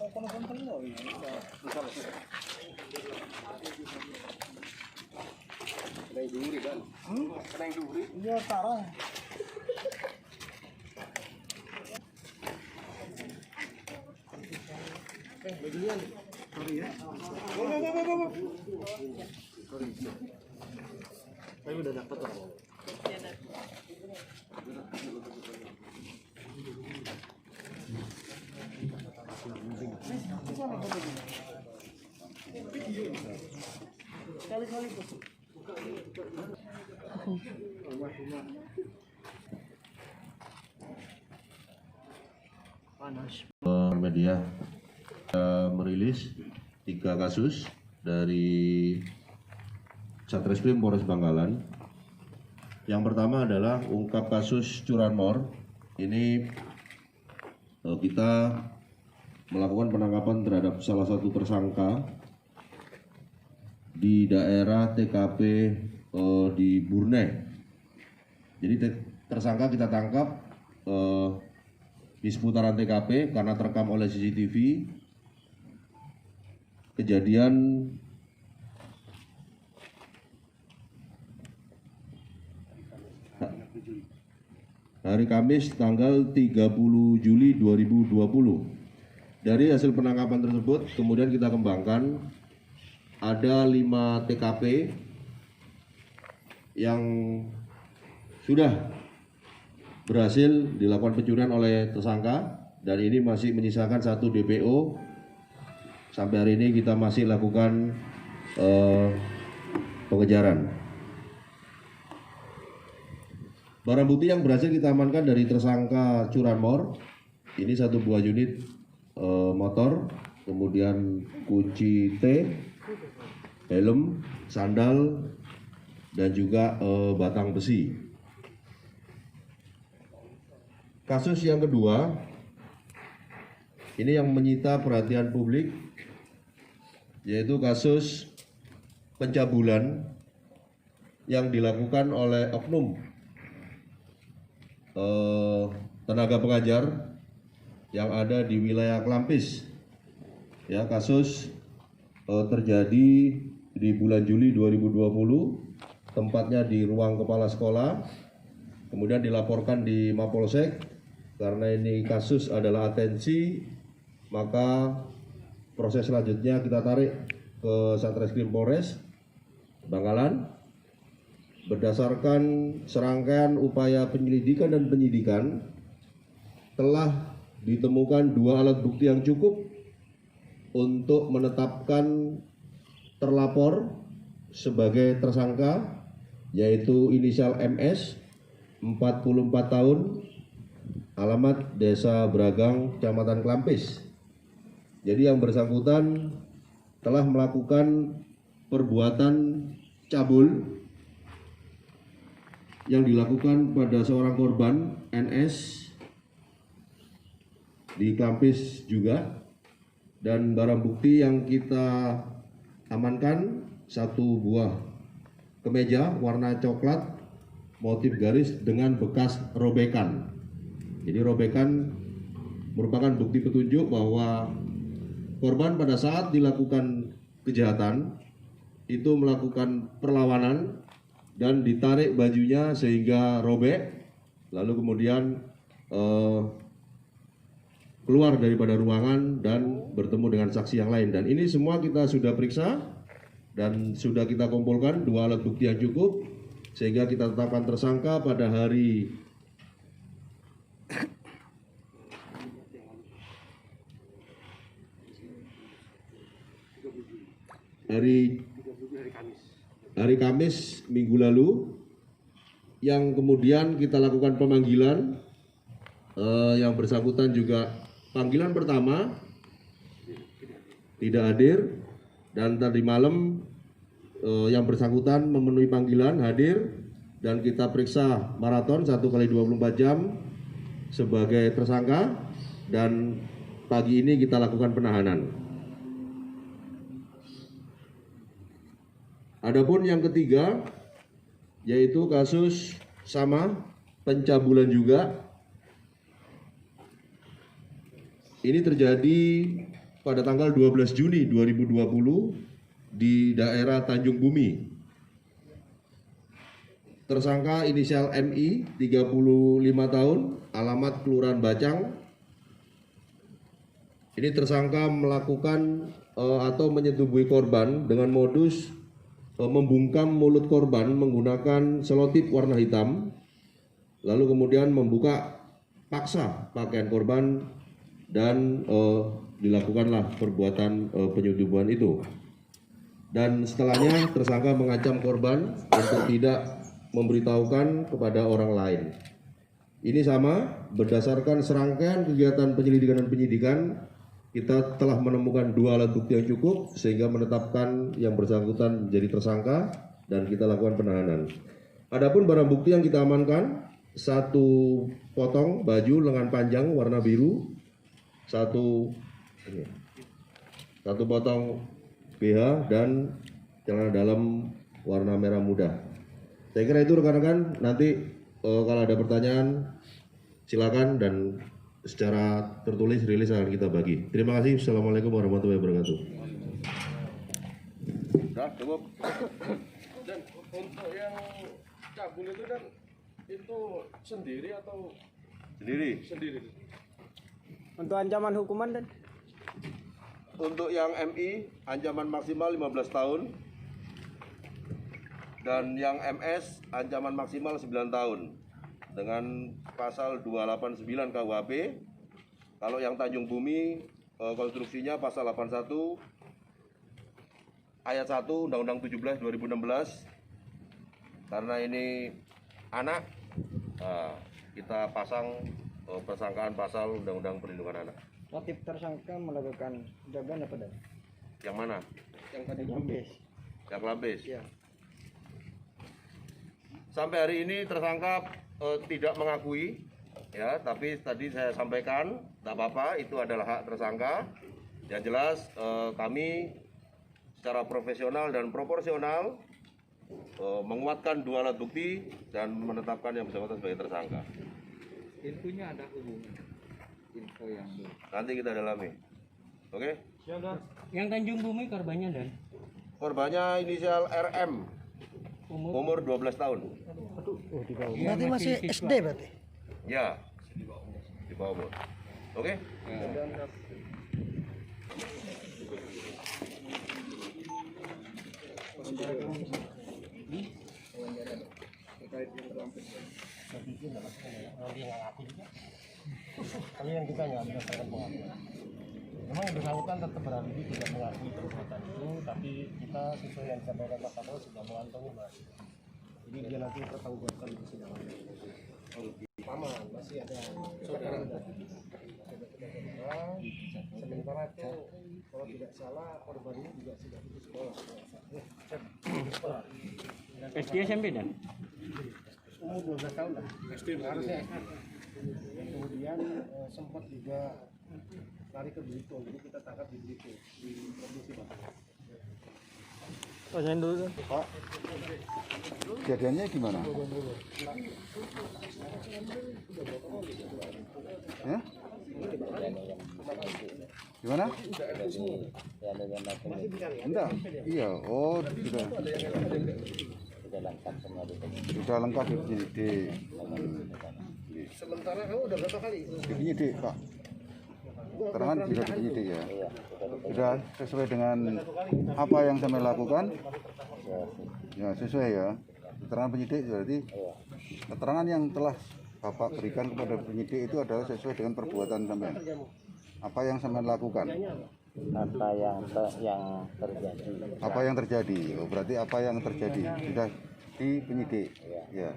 Iya, sarang. Bagian. Sorry ya. Sorry. Saya udah dapat lah. Sekali-kali panas. Media merilis 3 kasus dari Satreskrim Polres Bangkalan. Yang pertama adalah ungkap kasus curanmor. Ini kita melakukan penangkapan terhadap salah satu tersangka di daerah TKP di Burneh. Jadi tersangka kita tangkap di seputaran TKP karena terekam oleh CCTV. Kejadian hari Kamis tanggal 30 Juli 2020. Dari hasil penangkapan tersebut kemudian kita kembangkan ada 5 TKP yang sudah berhasil dilakukan pencurian oleh tersangka, dan ini masih menyisakan 1 DPO. Sampai hari ini kita masih lakukan pengejaran. Barang bukti yang berhasil kita amankan dari tersangka curanmor ini 1 buah unit motor, kemudian kunci T, helm, sandal, dan juga batang besi. Kasus yang kedua, ini yang menyita perhatian publik, yaitu kasus pencabulan yang dilakukan oleh oknum tenaga pengajar yang ada di wilayah Klampis. Ya, kasus terjadi di bulan Juli 2020, tempatnya di ruang kepala sekolah, kemudian dilaporkan di Mapolsek. Karena ini kasus adalah atensi, maka proses selanjutnya kita tarik ke Satreskrim Polres Bangkalan. Berdasarkan serangkaian upaya penyelidikan dan penyidikan, telah ditemukan 2 alat bukti yang cukup untuk menetapkan terlapor sebagai tersangka, yaitu inisial MS, 44 tahun, alamat Desa Bragang, Kecamatan Klampis. Jadi yang bersangkutan telah melakukan perbuatan cabul yang dilakukan pada seorang korban NS di Klampis juga. Dan barang bukti yang kita amankan 1 buah kemeja warna coklat motif garis dengan bekas robekan. Jadi robekan merupakan bukti petunjuk bahwa korban pada saat dilakukan kejahatan itu melakukan perlawanan dan ditarik bajunya sehingga robek, lalu kemudian keluar daripada ruangan dan bertemu dengan saksi yang lain. Dan ini semua kita sudah periksa dan sudah kita kumpulkan 2 alat bukti yang cukup, sehingga kita tetapkan tersangka pada hari Kamis minggu lalu, yang kemudian kita lakukan pemanggilan. Yang bersangkutan juga panggilan pertama tidak hadir, dan tadi malam yang bersangkutan memenuhi panggilan hadir, dan kita periksa maraton 1 kali 24 jam sebagai tersangka, dan pagi ini kita lakukan penahanan. Adapun yang ketiga, yaitu kasus sama pencabulan juga. Ini terjadi pada tanggal 12 Juni 2020 di daerah Tanjung Bumi. Tersangka inisial MI, 35 tahun, alamat Kelurahan Bacang. Ini tersangka melakukan atau menyetubuhi korban dengan modus membungkam mulut korban menggunakan selotip warna hitam, lalu kemudian membuka paksa pakaian korban dan dilakukanlah perbuatan penyetubuhan itu. Dan setelahnya tersangka mengancam korban untuk tidak memberitahukan kepada orang lain. Ini sama berdasarkan serangkaian kegiatan penyelidikan dan penyidikan, kita telah menemukan 2 alat bukti yang cukup sehingga menetapkan yang bersangkutan menjadi tersangka dan kita lakukan penahanan. Adapun barang bukti yang kita amankan, 1 potong baju lengan panjang warna biru, 1 potong BH dan celana dalam warna merah muda. Saya kira itu rekan-rekan, nanti kalau ada pertanyaan silakan dan secara tertulis rilis akan kita bagi. Terima kasih. Assalamualaikum warahmatullahi wabarakatuh. Udah cukup. Dan untuk yang cabul itu kan itu sendiri atau sendiri? Untuk ancaman hukuman dan Untuk yang MI ancaman maksimal 15 tahun dan yang MS ancaman maksimal 9 tahun dengan pasal 289 KUHP. Kalau yang Tanjung Bumi konstruksinya pasal 81 ayat 1 Undang-Undang 17 2016. Karena ini anak, kita pasang persangkaan pasal Undang-Undang Perlindungan Anak. motif tersangka melakukan jagaan apa dan? Yang mana? Yang tadi Labis. Yang Labis. Ya. Sampai hari ini tersangka tidak mengakui, ya, tapi tadi saya sampaikan, tak apa-apa, itu adalah hak tersangka. Yang jelas kami secara profesional dan proporsional menguatkan 2 alat bukti dan menetapkan yang bersangkutan sebagai tersangka. Infonya ada hubungan. Info yang Nanti kita dalami. Oke? Yang Tanjung Bumi korbannya dan Korbannya inisial RM, umur 12 tahun. Berarti masih SD berarti? Ya, di bawah umur. Oke? Kali yang kita nggak berdasarkan pengakuan. Memang yang bersangkutan tetap beralibi tidak mengakui perbuatan itu, tapi kita sesuai yang disampaikan Pak Kapolres sudah mengantongi Mas. Jadi dia nanti pertanggungjawabkan di persidangan. Aman, masih ada saudara. Sementara itu kalau tidak salah korban ini juga sudah putus sekolah. SD SMP dan Umur 12 tahun lah. SD harusnya. Kemudian sempat juga lari ke Belitung, jadi kita tangkap di Belitung, di provinsi Bangka. Tanyain dulu kan. Pak, kejadiannya gimana? Ya? Gimana? Enggak. Iya. Oh, sudah lengkap di penyidik. Sementara kamu udah berapa kali? Di penyidik, Pak. Keterangan juga di penyidik ya. Sudah sesuai dengan apa yang saya lakukan? Ya, sesuai ya. Keterangan penyidik berarti keterangan yang telah Bapak berikan kepada penyidik itu adalah sesuai dengan perbuatan sampean. Apa yang sampean lakukan? Apa yang terjadi. Apa yang terjadi? Oh, berarti apa yang terjadi sudah di penyidik. Ya.